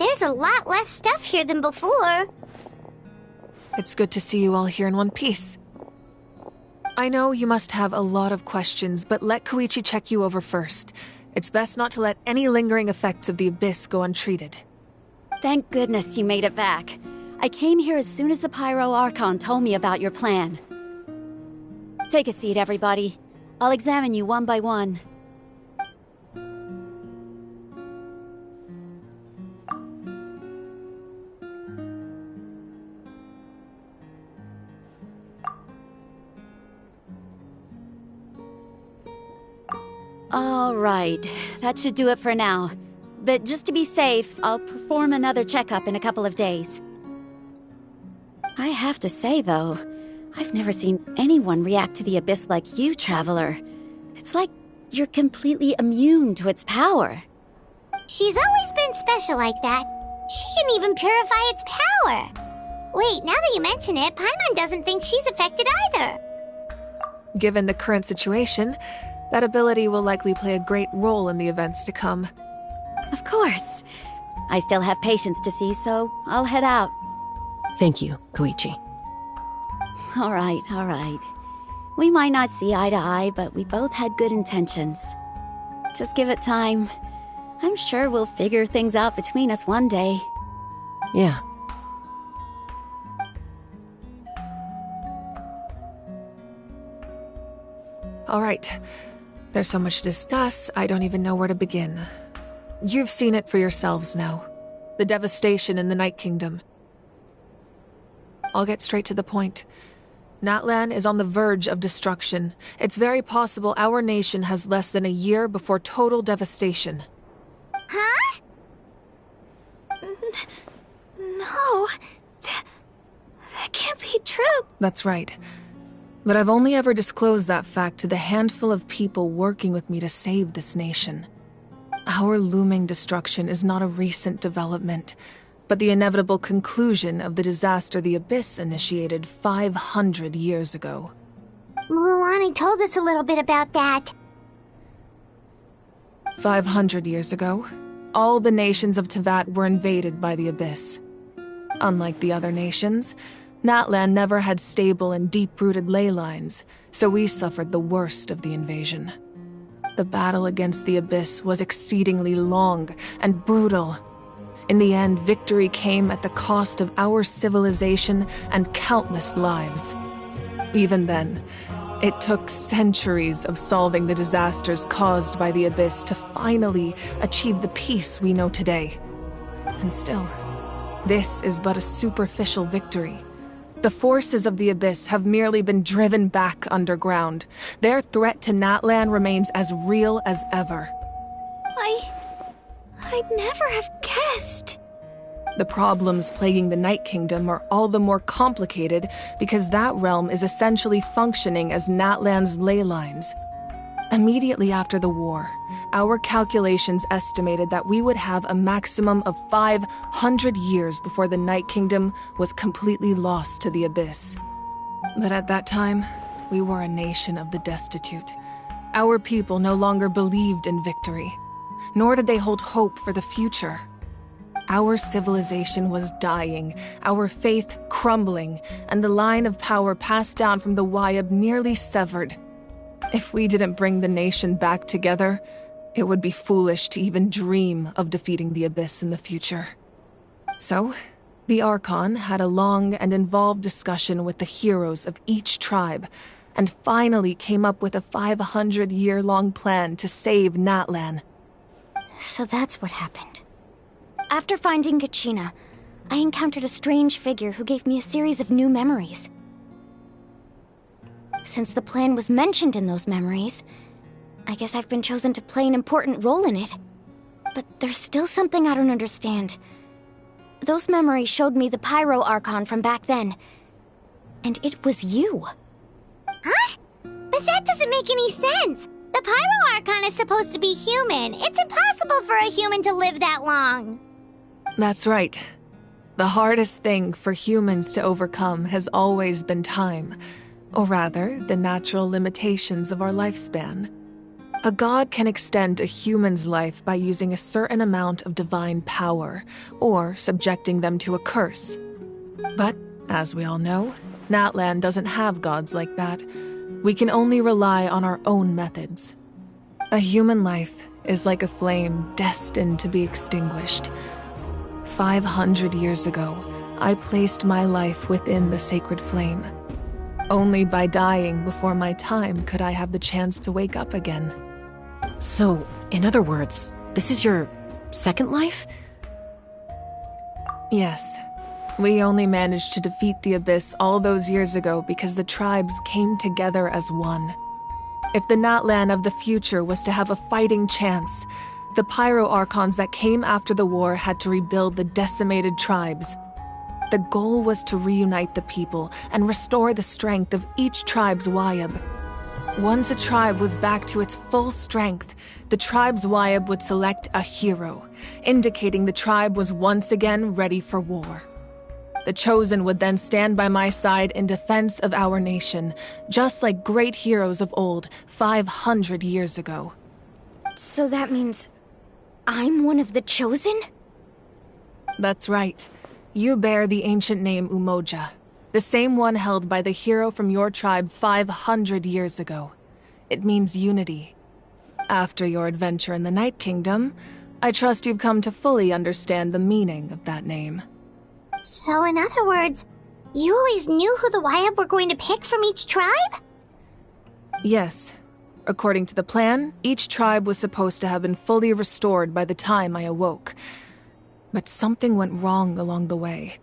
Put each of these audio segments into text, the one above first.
There's a lot less stuff here than before. It's good to see you all here in one piece. I know you must have a lot of questions, but let Koichi check you over first. It's best not to let any lingering effects of the Abyss go untreated. Thank goodness you made it back. I came here as soon as the Pyro Archon told me about your plan. Take a seat, everybody. I'll examine you one by one. All right, that should do it for now. But just to be safe, I'll perform another checkup in a couple of days. I have to say, though, I've never seen anyone react to the Abyss like you, Traveler. It's like you're completely immune to its power. She's always been special like that. She can even purify its power. Wait, now that you mention it, Paimon doesn't think she's affected either. Given the current situation, that ability will likely play a great role in the events to come. Of course. I still have patients to see, so I'll head out. Thank you, Koichi. All right. We might not see eye to eye, but we both had good intentions. Just give it time. I'm sure we'll figure things out between us one day. Yeah. All right. There's so much to discuss, I don't even know where to begin. You've seen it for yourselves now. The devastation in the Night Kingdom. I'll get straight to the point. Natlan is on the verge of destruction. It's very possible our nation has less than a year before total devastation. Huh? No. That can't be true. That's right. But I've only ever disclosed that fact to the handful of people working with me to save this nation. Our looming destruction is not a recent development, but the inevitable conclusion of the disaster the Abyss initiated 500 years ago. Mualani told us a little bit about that. 500 years ago, all the nations of Teyvat were invaded by the Abyss. Unlike the other nations, Natlan never had stable and deep-rooted ley lines, so we suffered the worst of the invasion. The battle against the Abyss was exceedingly long and brutal. In the end, victory came at the cost of our civilization and countless lives. Even then, it took centuries of solving the disasters caused by the Abyss to finally achieve the peace we know today. And still, this is but a superficial victory. The forces of the Abyss have merely been driven back underground. Their threat to Natlan remains as real as ever. I'd never have guessed. The problems plaguing the Night Kingdom are all the more complicated because that realm is essentially functioning as Natlan's ley lines. Immediately after the war, our calculations estimated that we would have a maximum of 500 years before the Night Kingdom was completely lost to the Abyss. But at that time, we were a nation of the destitute. Our people no longer believed in victory, nor did they hold hope for the future. Our civilization was dying, our faith crumbling, and the line of power passed down from the Wayab nearly severed. If we didn't bring the nation back together, it would be foolish to even dream of defeating the Abyss in the future. So, the Archon had a long and involved discussion with the heroes of each tribe, and finally came up with a 500-year-long plan to save Natlan. So that's what happened. After finding Kachina, I encountered a strange figure who gave me a series of new memories. Since the plan was mentioned in those memories, I guess I've been chosen to play an important role in it. But there's still something I don't understand. Those memories showed me the Pyro Archon from back then. And it was you. Huh? But that doesn't make any sense! The Pyro Archon is supposed to be human. It's impossible for a human to live that long. That's right. The hardest thing for humans to overcome has always been time. Or rather, the natural limitations of our lifespan. A god can extend a human's life by using a certain amount of divine power, or subjecting them to a curse. But, as we all know, Natlan doesn't have gods like that. We can only rely on our own methods. A human life is like a flame destined to be extinguished. 500 years ago, I placed my life within the sacred flame. Only by dying before my time could I have the chance to wake up again. So, in other words, this is your second life? Yes. We only managed to defeat the Abyss all those years ago because the tribes came together as one. If the Natlan of the future was to have a fighting chance, the Pyro Archons that came after the war had to rebuild the decimated tribes. The goal was to reunite the people and restore the strength of each tribe's Wayab. Once a tribe was back to its full strength, the tribe's Wayab would select a hero, indicating the tribe was once again ready for war. The Chosen would then stand by my side in defense of our nation, just like great heroes of old, 500 years ago. So that means I'm one of the Chosen? That's right. You bear the ancient name Umoja, the same one held by the hero from your tribe 500 years ago. It means unity. After your adventure in the Night Kingdom, I trust you've come to fully understand the meaning of that name. So in other words, you always knew who the Wayab were going to pick from each tribe? Yes. According to the plan, each tribe was supposed to have been fully restored by the time I awoke. But something went wrong along the way.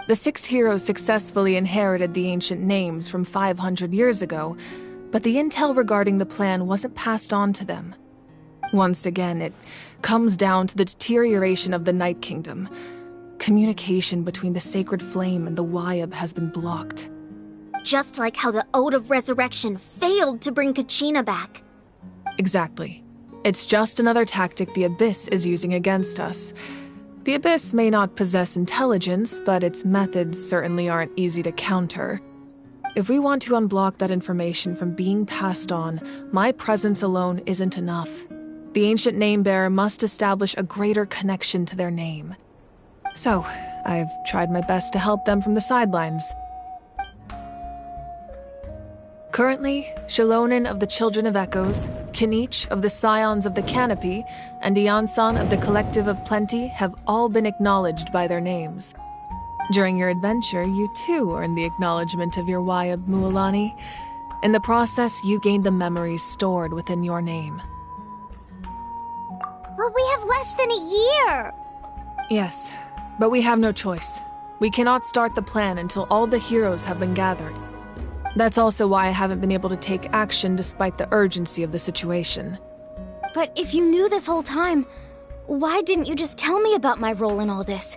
The 6 heroes successfully inherited the ancient names from 500 years ago, but the intel regarding the plan wasn't passed on to them. Once again, it comes down to the deterioration of the Night Kingdom. Communication between the Sacred Flame and the Wayab has been blocked. Just like how the Ode of Resurrection failed to bring Kachina back. Exactly. It's just another tactic the Abyss is using against us. The Abyss may not possess intelligence, but its methods certainly aren't easy to counter. If we want to unblock that information from being passed on, my presence alone isn't enough. The ancient name-bearer must establish a greater connection to their name. So, I've tried my best to help them from the sidelines. Currently, Shilonin of the Children of Echoes, Kinich of the Scions of the Canopy, and Iansan of the Collective of Plenty have all been acknowledged by their names. During your adventure, you too earned the acknowledgement of your Wayab, Mualani. In the process, you gained the memories stored within your name. But we have less than a year! Yes, but we have no choice. We cannot start the plan until all the heroes have been gathered. That's also why I haven't been able to take action despite the urgency of the situation. But if you knew this whole time, why didn't you just tell me about my role in all this?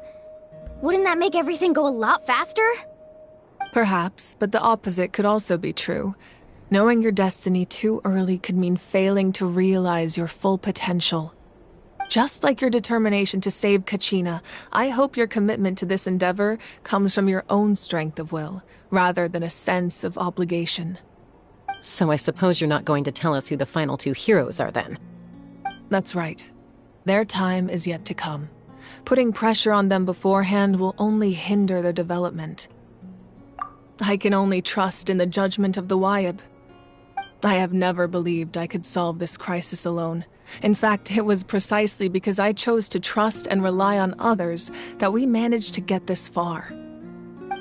Wouldn't that make everything go a lot faster? Perhaps, but the opposite could also be true. Knowing your destiny too early could mean failing to realize your full potential. Just like your determination to save Kachina, I hope your commitment to this endeavor comes from your own strength of will, rather than a sense of obligation. So I suppose you're not going to tell us who the final 2 heroes are then? That's right. Their time is yet to come. Putting pressure on them beforehand will only hinder their development. I can only trust in the judgment of the Wayab. I have never believed I could solve this crisis alone. In fact, it was precisely because I chose to trust and rely on others that we managed to get this far.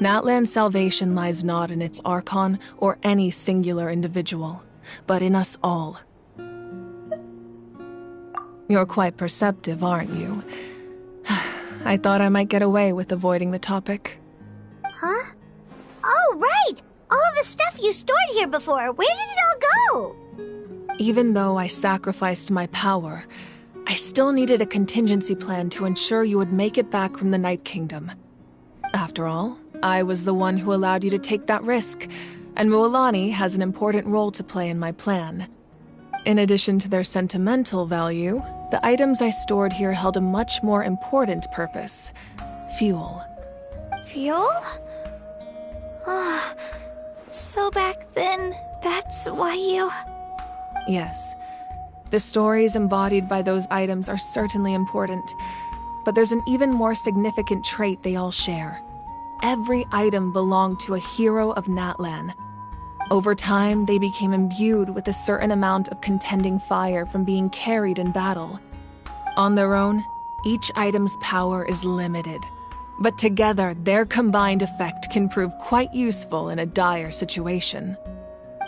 Natlan's salvation lies not in its Archon or any singular individual, but in us all. You're quite perceptive, aren't you? I thought I might get away with avoiding the topic. Huh? Oh, right! All of the stuff you stored here before, where did it all go? Even though I sacrificed my power, I still needed a contingency plan to ensure you would make it back from the Night Kingdom. After all, I was the one who allowed you to take that risk, and Mualani has an important role to play in my plan. In addition to their sentimental value, the items I stored here held a much more important purpose: fuel. Fuel? So back then, that's why you... Yes. The stories embodied by those items are certainly important, but there's an even more significant trait they all share. Every item belonged to a hero of Natlan. Over time, they became imbued with a certain amount of contending fire from being carried in battle. On their own, each item's power is limited, but together their combined effect can prove quite useful in a dire situation.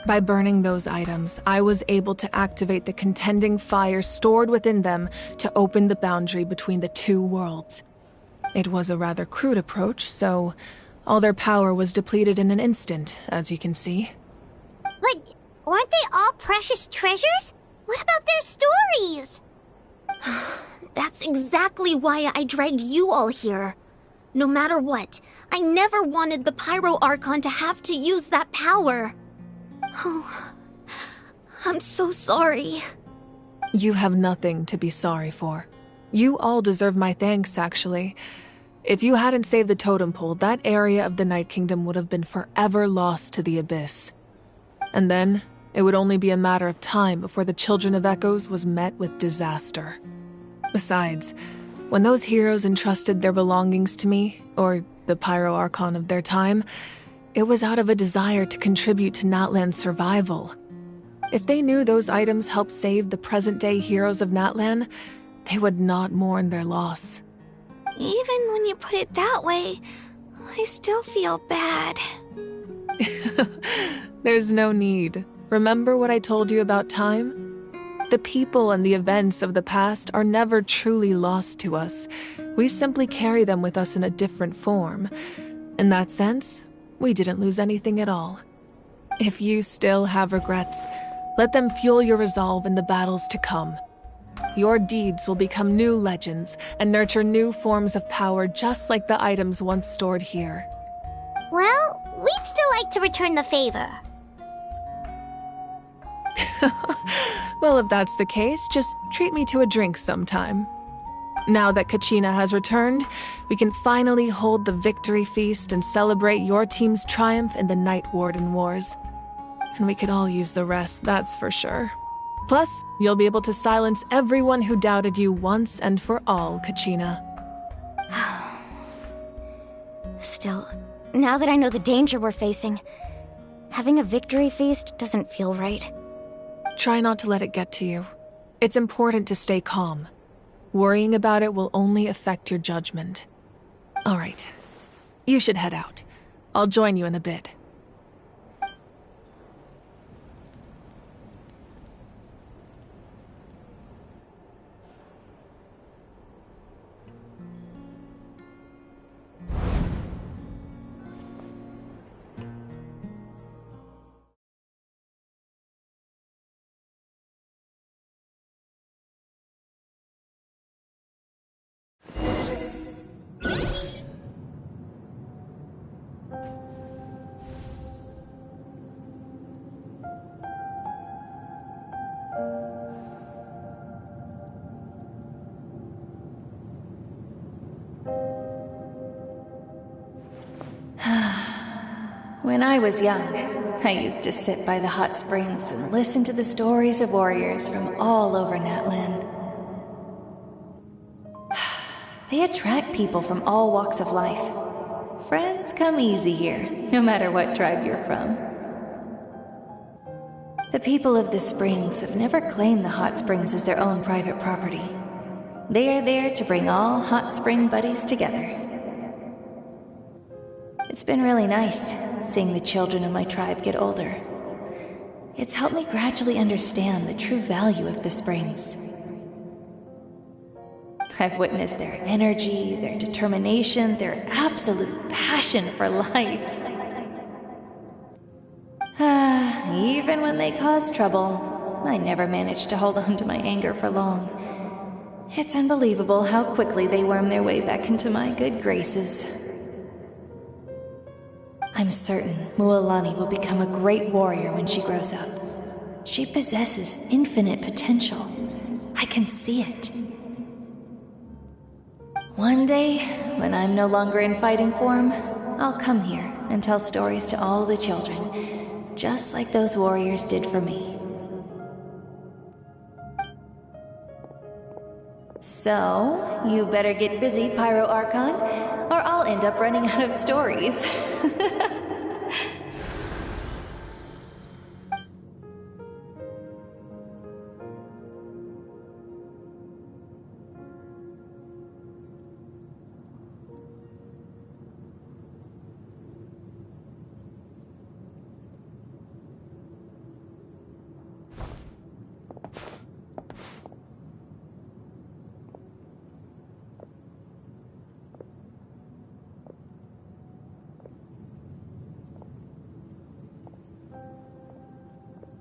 By burning those items, I was able to activate the contending fire stored within them to open the boundary between the two worlds. It was a rather crude approach, so all their power was depleted in an instant, as you can see. But weren't they all precious treasures? What about their stories? That's exactly why I dragged you all here. No matter what, I never wanted the Pyro Archon to have to use that power. Oh, I'm so sorry. You have nothing to be sorry for. You all deserve my thanks, actually. If you hadn't saved the totem pole, that area of the Night Kingdom would have been forever lost to the abyss. And then, it would only be a matter of time before the Children of Echoes was met with disaster. Besides, when those heroes entrusted their belongings to me, or the Pyro Archon of their time, it was out of a desire to contribute to Natlan's survival. If they knew those items helped save the present-day heroes of Natlan, they would not mourn their loss. Even when you put it that way, I still feel bad. There's no need. Remember what I told you about time? The people and the events of the past are never truly lost to us. We simply carry them with us in a different form. In that sense, we didn't lose anything at all. If you still have regrets, let them fuel your resolve in the battles to come. Your deeds will become new legends and nurture new forms of power just like the items once stored here. Well, we'd still like to return the favor. Well, if that's the case, just treat me to a drink sometime. Now that Kachina has returned, we can finally hold the victory feast and celebrate your team's triumph in the Night Warden Wars. And we could all use the rest, that's for sure. Plus, you'll be able to silence everyone who doubted you once and for all, Kachina. Still, now that I know the danger we're facing, having a victory feast doesn't feel right. Try not to let it get to you. It's important to stay calm. Worrying about it will only affect your judgment. All right. You should head out. I'll join you in a bit. When I was young, I used to sit by the hot springs and listen to the stories of warriors from all over Natlan. They attract people from all walks of life. Friends come easy here, no matter what tribe you're from. The people of the springs have never claimed the hot springs as their own private property. They are there to bring all hot spring buddies together. It's been really nice, seeing the children of my tribe get older. It's helped me gradually understand the true value of the springs. I've witnessed their energy, their determination, their absolute passion for life. Even when they cause trouble, I never managed to hold on to my anger for long. It's unbelievable how quickly they worm their way back into my good graces. I'm certain Mualani will become a great warrior when she grows up. She possesses infinite potential. I can see it. One day, when I'm no longer in fighting form, I'll come here and tell stories to all the children, just like those warriors did for me. So, you better get busy, Pyro Archon, or I'll end up running out of stories.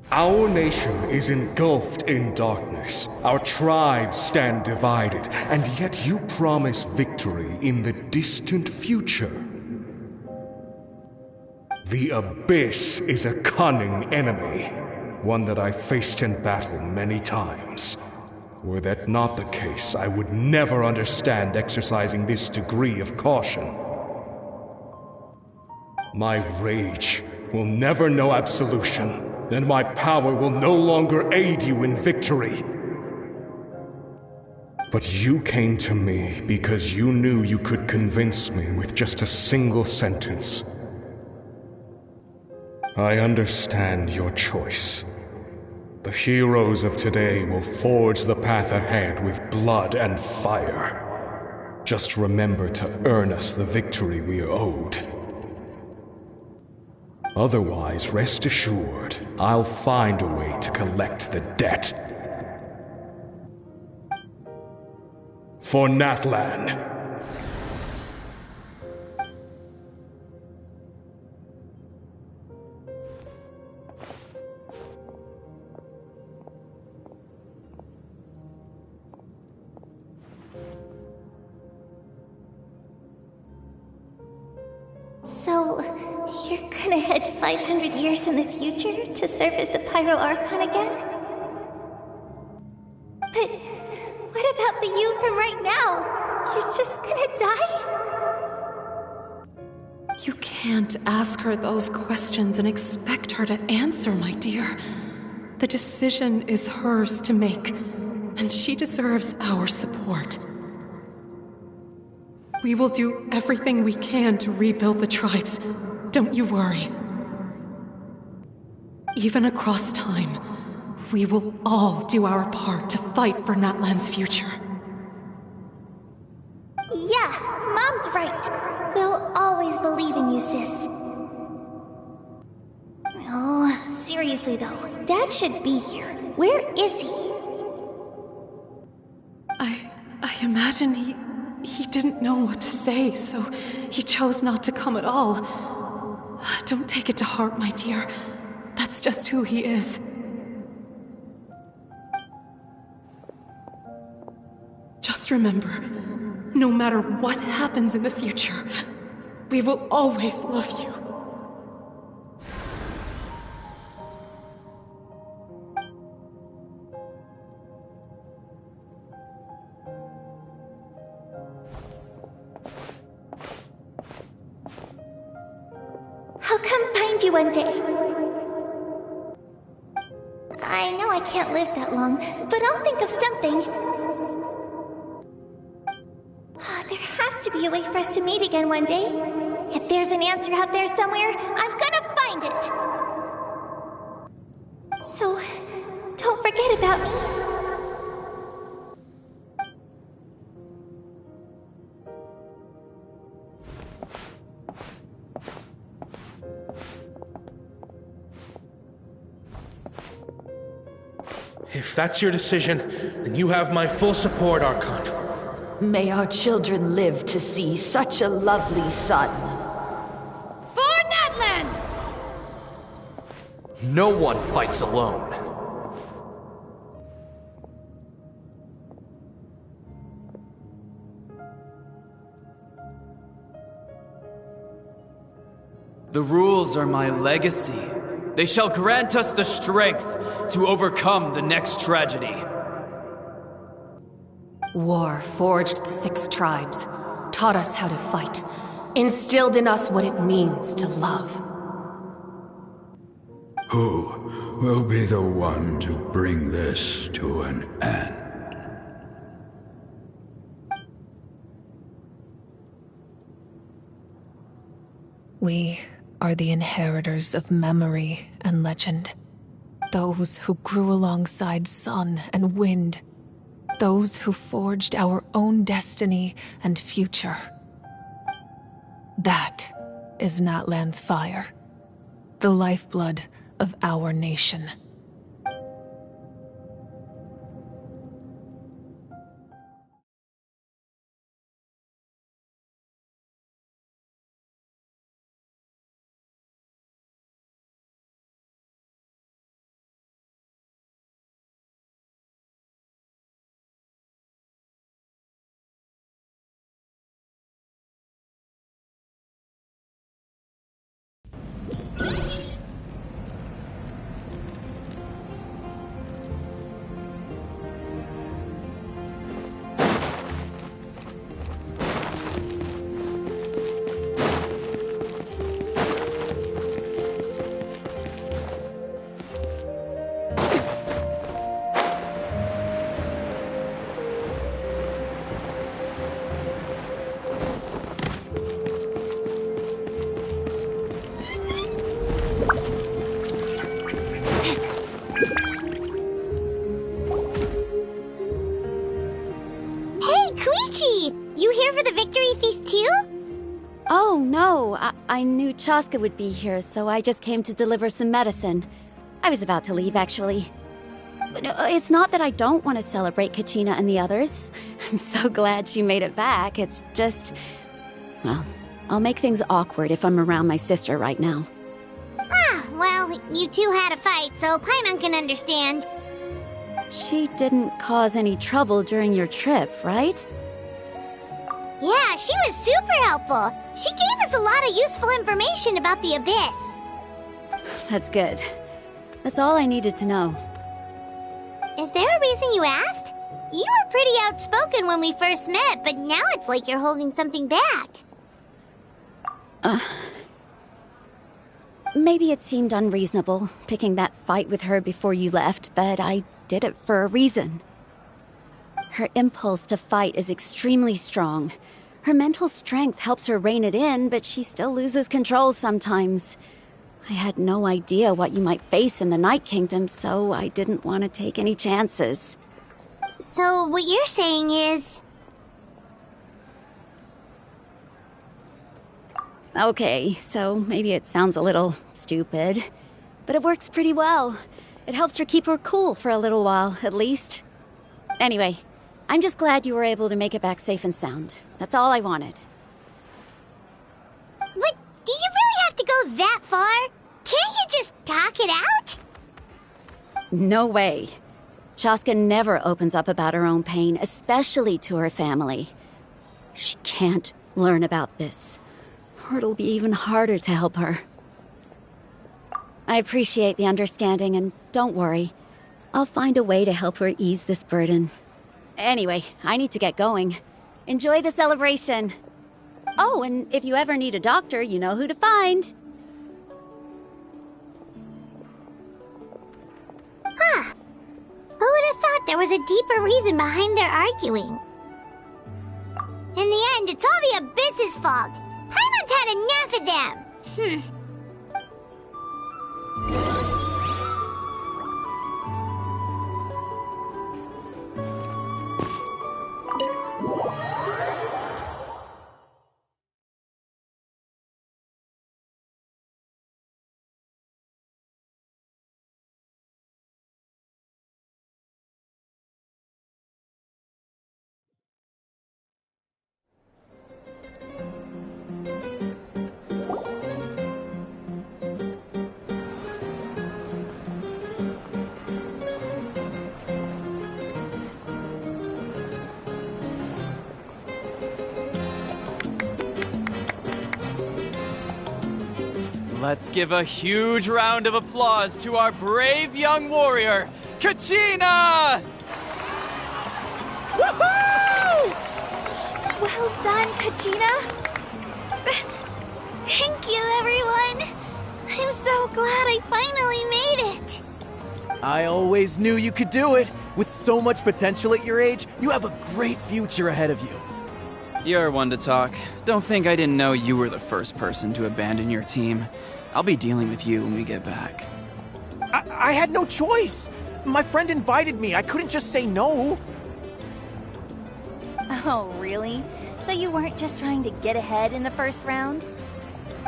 Our nation is engulfed in darkness. Our tribes stand divided, and yet you promise victory in the distant future. The Abyss is a cunning enemy, one that I faced in battle many times. Were that not the case, I would never understand exercising this degree of caution. My rage will never know absolution. Then my power will no longer aid you in victory. But you came to me because you knew you could convince me with just a single sentence. I understand your choice. The heroes of today will forge the path ahead with blood and fire. Just remember to earn us the victory we are owed. Otherwise, rest assured, I'll find a way to collect the debt. For Natlan. So, you're gonna head 500 years in the future to serve as the Pyro Archon again? But what about the you from right now? You're just gonna die? You can't ask her those questions and expect her to answer, my dear. The decision is hers to make, and she deserves our support. We will do everything we can to rebuild the tribes. Don't you worry. Even across time, we will all do our part to fight for Natlan's future. Yeah, Mom's right. We'll always believe in you, sis. Oh, seriously though, Dad should be here. Where is he? I imagine he didn't know what to say, so he chose not to come at all. Don't take it to heart, my dear. That's just who he is. Just remember, no matter what happens in the future, we will always love you. I'll come find you one day. I know I can't live that long, but I'll think of something. There has to be a way for us to meet again one day. If there's an answer out there somewhere, I'm gonna find it. So, don't forget about me. If that's your decision, then you have my full support, Archon. May our children live to see such a lovely son. For Natlan! No one fights alone. The rules are my legacy. They shall grant us the strength to overcome the next tragedy. War forged the 6 tribes, taught us how to fight, instilled in us what it means to love. Who will be the one to bring this to an end? We are the inheritors of memory and legend. Those who grew alongside sun and wind. Those who forged our own destiny and future. That is Natlan's fire. The lifeblood of our nation. Oh, no. I knew Chaska would be here, so I just came to deliver some medicine. I was about to leave, actually. But it's not that I don't want to celebrate Kachina and the others. I'm so glad she made it back. It's just... well, I'll make things awkward if I'm around my sister right now. Ah, well, you two had a fight, so Paimon can understand. She didn't cause any trouble during your trip, right? Yeah, she was super helpful. She gave us a lot of useful information about the Abyss. That's good. That's all I needed to know. Is there a reason you asked? You were pretty outspoken when we first met, but now it's like you're holding something back. Maybe it seemed unreasonable, picking that fight with her before you left, but I did it for a reason. Her impulse to fight is extremely strong. Her mental strength helps her rein it in, but she still loses control sometimes. I had no idea what you might face in the Night Kingdom, so I didn't want to take any chances. So what you're saying is... Okay, so maybe it sounds a little stupid, but it works pretty well. It helps her keep her cool for a little while, at least. Anyway, I'm just glad you were able to make it back safe and sound. That's all I wanted. But do you really have to go that far? Can't you just talk it out? No way. Chaska never opens up about her own pain, especially to her family. She can't learn about this, or it'll be even harder to help her. I appreciate the understanding, and don't worry. I'll find a way to help her ease this burden. Anyway, I need to get going. Enjoy the celebration. Oh, and if you ever need a doctor, you know who to find. Huh. Who would have thought there was a deeper reason behind their arguing? In the end, it's all the Abyss's fault. Paimon's had enough of them. Let's give a huge round of applause to our brave young warrior, Kachina! Woohoo! Well done, Kachina. Thank you, everyone. I'm so glad I finally made it. I always knew you could do it. With so much potential at your age, you have a great future ahead of you. You're one to talk. Don't think I didn't know you were the first person to abandon your team. I'll be dealing with you when we get back. I had no choice. My friend invited me. I couldn't just say no. Oh, really? So you weren't just trying to get ahead in the first round?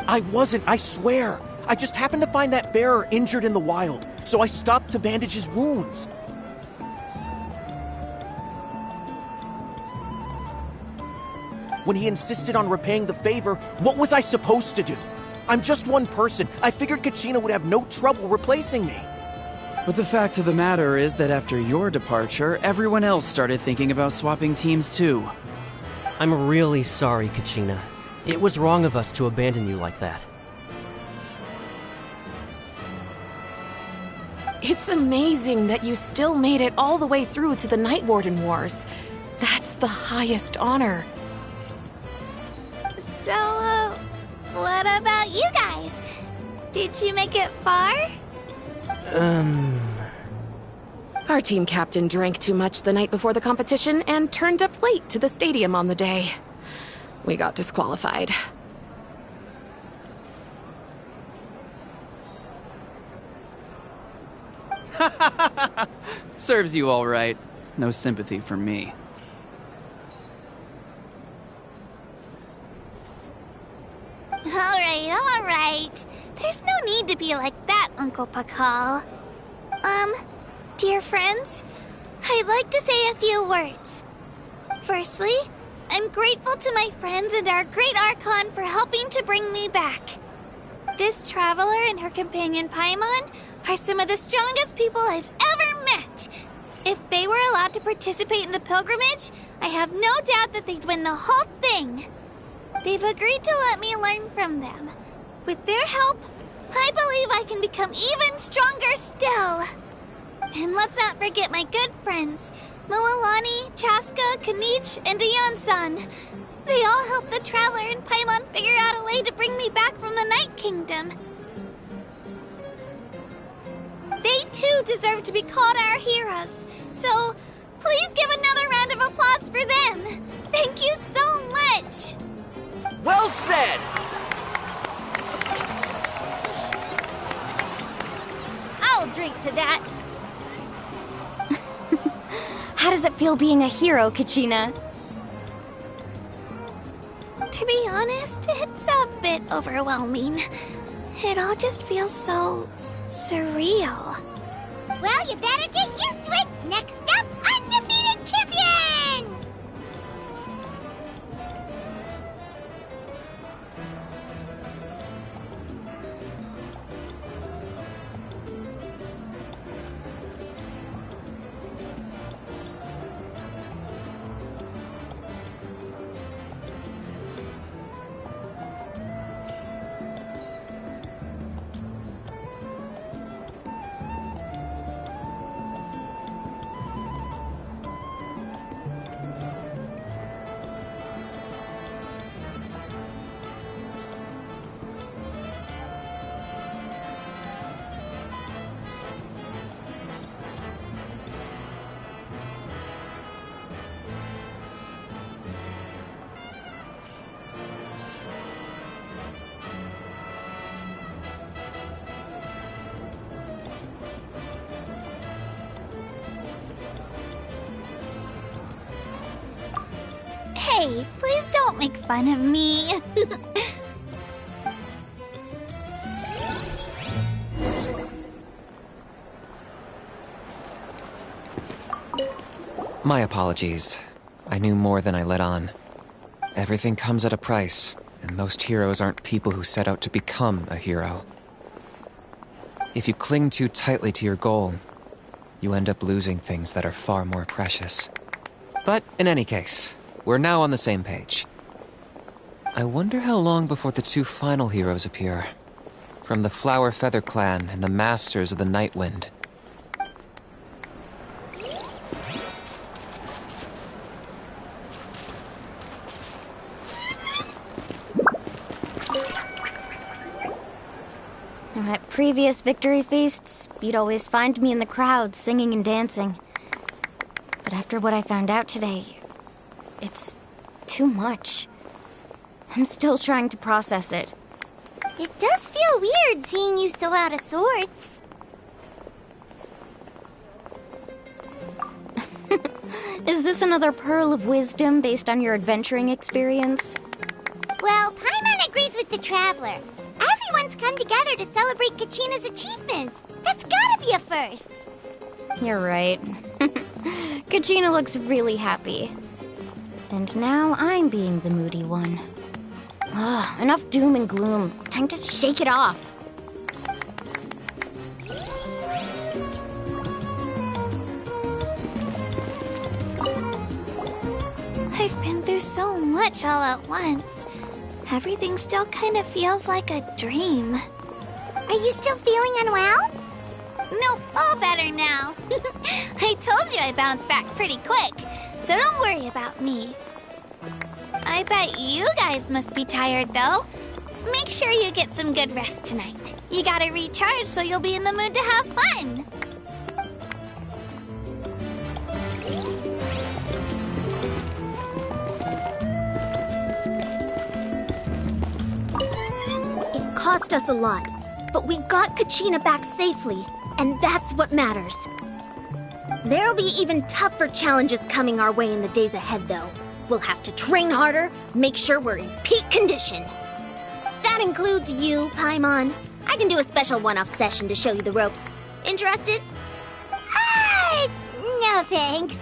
I wasn't, I swear. I just happened to find that bearer injured in the wild, so I stopped to bandage his wounds. When he insisted on repaying the favor, what was I supposed to do? I'm just one person. I figured Kachina would have no trouble replacing me. But the fact of the matter is that after your departure, everyone else started thinking about swapping teams too. I'm really sorry, Kachina. It was wrong of us to abandon you like that. It's amazing that you still made it all the way through to the Night Warden Wars. That's the highest honor. So, what about you guys? Did you make it far? Our team captain drank too much the night before the competition and turned up late to the stadium on the day. We got disqualified. Serves you all right. No sympathy for me. All right. There's no need to be like that, Uncle Pakal. Dear friends, I'd like to say a few words. Firstly, I'm grateful to my friends and our great Archon for helping to bring me back. This traveler and her companion Paimon are some of the strongest people I've ever met. If they were allowed to participate in the pilgrimage, I have no doubt that they'd win the whole thing. They've agreed to let me learn from them. With their help, I believe I can become even stronger still. And let's not forget my good friends, Moalani, Chaska, Kanich, and Ayan-san. They all helped the Traveler and Paimon figure out a way to bring me back from the Night Kingdom. They too deserve to be called our heroes, so please give another round of applause for them. Thank you so much! Well said! I'll drink to that. How does it feel being a hero, Kachina? To be honest, it's a bit overwhelming. It all just feels so surreal. Well, you better get used to it. Next up, undefeated champion! Hey, please don't make fun of me. My apologies. I knew more than I let on. Everything comes at a price, and most heroes aren't people who set out to become a hero. If you cling too tightly to your goal, you end up losing things that are far more precious. But in any case, we're now on the same page. I wonder how long before the two final heroes appear. From the Flower Feather Clan and the Masters of the Night Wind. At previous victory feasts, you'd always find me in the crowd singing and dancing. But after what I found out today, it's too much. I'm still trying to process it. It does feel weird seeing you so out of sorts. Is this another pearl of wisdom based on your adventuring experience? Well, Paimon agrees with the Traveler. Everyone's come together to celebrate Kachina's achievements. That's gotta be a first. You're right. Kachina looks really happy. And now I'm being the moody one. Ugh, enough doom and gloom. Time to shake it off. I've been through so much all at once. Everything still kind of feels like a dream. Are you still feeling unwell? Nope, all better now. I told you I bounced back pretty quick, so don't worry about me. I bet you guys must be tired, though. Make sure you get some good rest tonight. You gotta recharge so you'll be in the mood to have fun. It cost us a lot, but we got Kachina back safely, and that's what matters. There'll be even tougher challenges coming our way in the days ahead, though. We'll have to train harder, make sure we're in peak condition. That includes you, Paimon. I can do a special one-off session to show you the ropes. Interested? No thanks.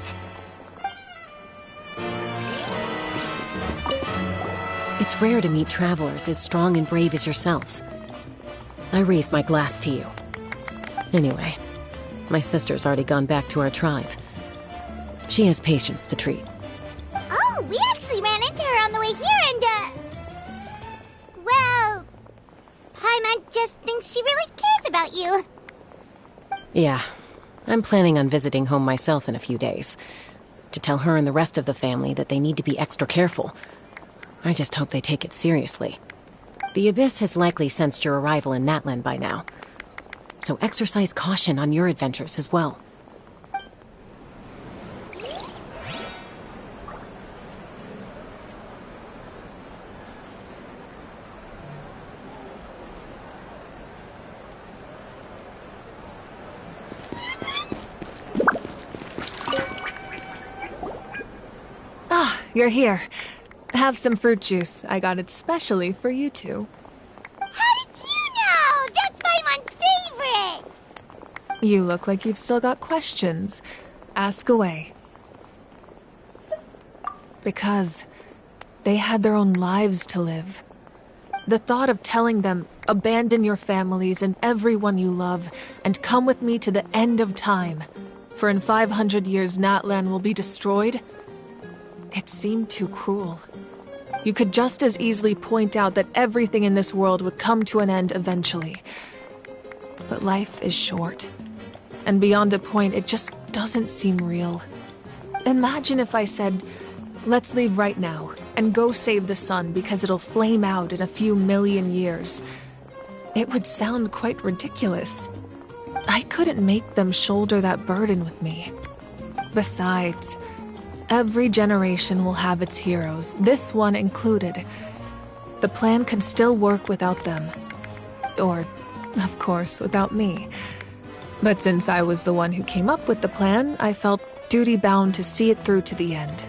It's rare to meet travelers as strong and brave as yourselves. I raised my glass to you. Anyway, my sister's already gone back to our tribe. She has patients to treat. Oh, we actually ran into her on the way here and, well, Paimon just thinks she really cares about you. Yeah, I'm planning on visiting home myself in a few days. To tell her and the rest of the family that they need to be extra careful. I just hope they take it seriously. The Abyss has likely sensed your arrival in Natlan by now. So exercise caution on your adventures as well. Ah, you're here. Have some fruit juice. I got it specially for you two. How did you know? That's Paimon's favorite! You look like you've still got questions. Ask away. Because they had their own lives to live. The thought of telling them, abandon your families and everyone you love, and come with me to the end of time, for in 500 years Natlan will be destroyed, it seemed too cruel. You could just as easily point out that everything in this world would come to an end eventually. But life is short. And beyond a point, it just doesn't seem real. Imagine if I said, let's leave right now, and go save the sun because it'll flame out in a few million years. It would sound quite ridiculous. I couldn't make them shoulder that burden with me. Besides, every generation will have its heroes, this one included. The plan could still work without them. Or, of course, without me. But since I was the one who came up with the plan, I felt duty-bound to see it through to the end.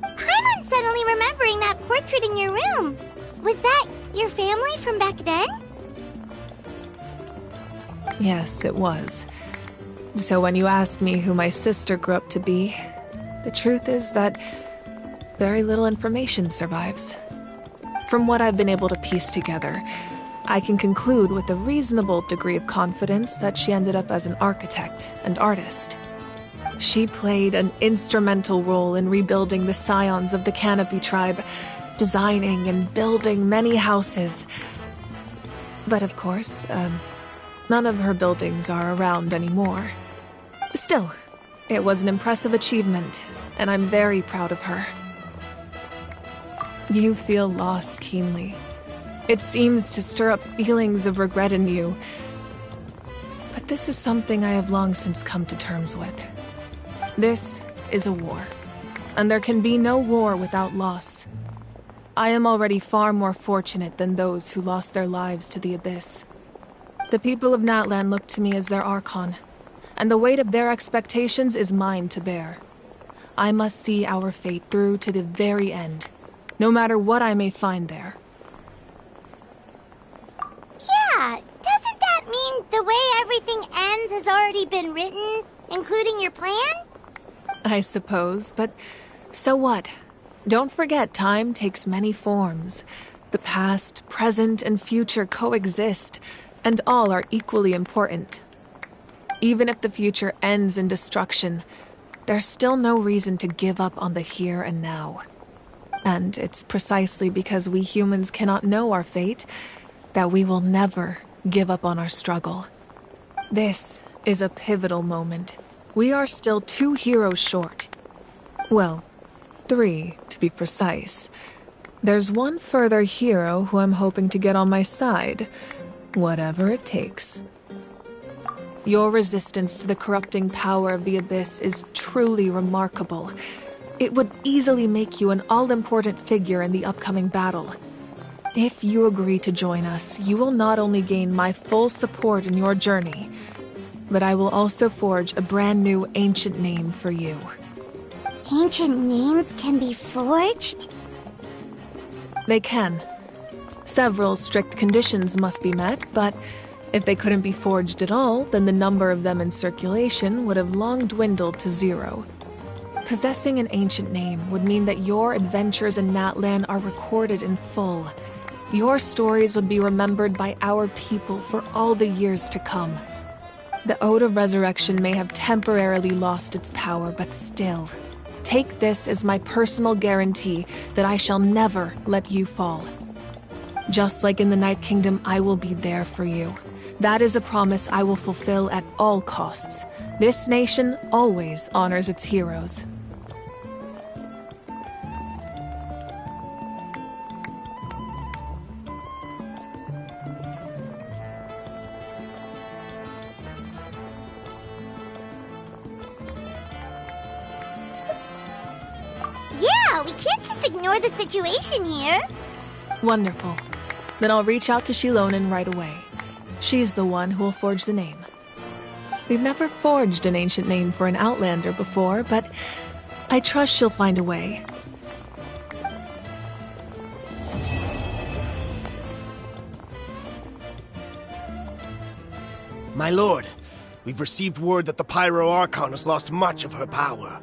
Paimon's suddenly remembering that portrait in your room. Was that your family from back then? Yes, it was. So when you asked me who my sister grew up to be, the truth is that very little information survives. From what I've been able to piece together, I can conclude with a reasonable degree of confidence that she ended up as an architect and artist. She played an instrumental role in rebuilding the scions of the Canopy tribe, designing and building many houses. But of course, none of her buildings are around anymore. Still, it was an impressive achievement, and I'm very proud of her. You feel loss keenly. It seems to stir up feelings of regret in you. But this is something I have long since come to terms with. This is a war. and there can be no war without loss. I am already far more fortunate than those who lost their lives to the Abyss. The people of Natlan look to me as their Archon, and the weight of their expectations is mine to bear. I must see our fate through to the very end, no matter what I may find there. Yeah, doesn't that mean the way everything ends has already been written, including your plan? I suppose, but so what? Don't forget, time takes many forms. The past, present, and future coexist, and all are equally important. Even if the future ends in destruction, there's still no reason to give up on the here and now. And it's precisely because we humans cannot know our fate that we will never give up on our struggle. This is a pivotal moment. We are still 2 heroes short. Well, 3, to be precise. There's one further hero who I'm hoping to get on my side, whatever it takes. Your resistance to the corrupting power of the Abyss is truly remarkable. It would easily make you an all-important figure in the upcoming battle. If you agree to join us, you will not only gain my full support in your journey, but I will also forge a brand new ancient name for you. Ancient names can be forged? They can. Several strict conditions must be met, but if they couldn't be forged at all, then the number of them in circulation would have long dwindled to 0. Possessing an ancient name would mean that your adventures in Natlan are recorded in full. Your stories would be remembered by our people for all the years to come. The Ode of Resurrection may have temporarily lost its power, but still, take this as my personal guarantee that I shall never let you fall. Just like in the Night Kingdom, I will be there for you. That is a promise I will fulfill at all costs. This nation always honors its heroes. Yeah, we can't just ignore the situation here. Wonderful. Then I'll reach out to Shilonen right away. She's the one who will forge the name. We've never forged an ancient name for an Outlander before, but I trust she'll find a way. My lord, we've received word that the Pyro Archon has lost much of her power.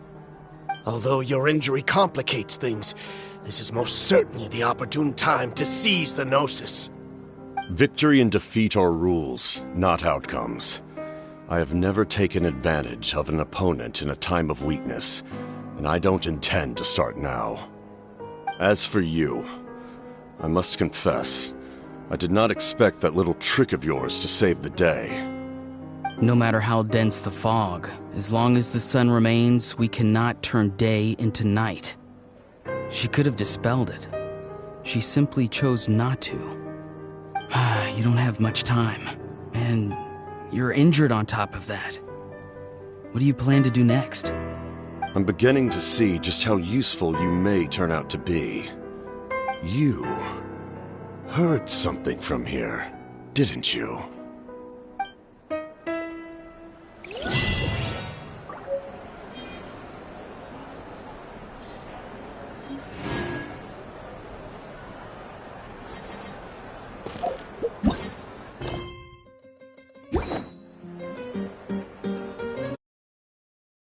Although your injury complicates things, this is most certainly the opportune time to seize the Gnosis. Victory and defeat are rules, not outcomes. I have never taken advantage of an opponent in a time of weakness, and I don't intend to start now. As for you, I must confess, I did not expect that little trick of yours to save the day. No matter how dense the fog, as long as the sun remains, we cannot turn day into night. She could have dispelled it. She simply chose not to. You don't have much time, and you're injured on top of that. What do you plan to do next? I'm beginning to see just how useful you may turn out to be. You heard something from here, didn't you?